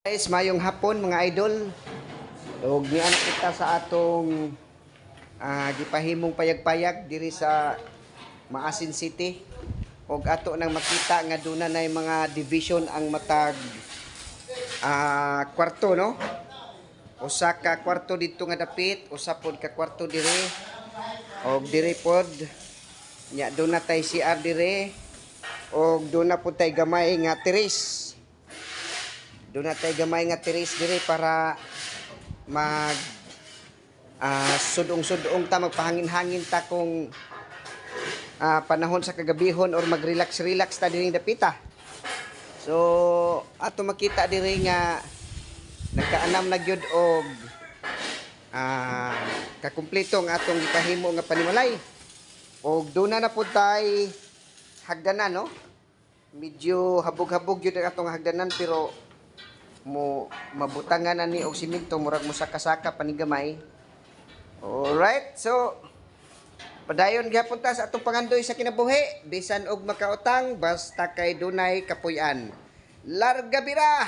Guys, mayong hapon mga idol. Ug niana kita sa atong gipahimong payag-payag diri sa Maasin City. Ug ato nang makita nga duna nay mga division ang matag kwarto, no? Usa ka kwarto dito nga dapit, usa pod ka kwarto diri. Og diri pod nya duna tay CR diri. Og duna pod tay gamay nga teres. Doon na tayo gamay nga teres diri para mag sudong-sudong ta, magpahangin-hangin ta kung panahon sa kagabihon or mag-relax-relax ta diri dapita. So ato makita diri nga nagkaanam na gyud og kakumpleto ang atong gipahimo nga panimalay. Og doon na pud tay hagdanan, no? Medyo habog-habog gyud ang atong hagdanan pero mo mabutangan na ni og simento murag mo saka-saka panigamay. Alright, so padayon gyapon ta sa atong pangandoy sa kinabuhi bisan og makautang basta kay dunay kapuy-an. Larga bira.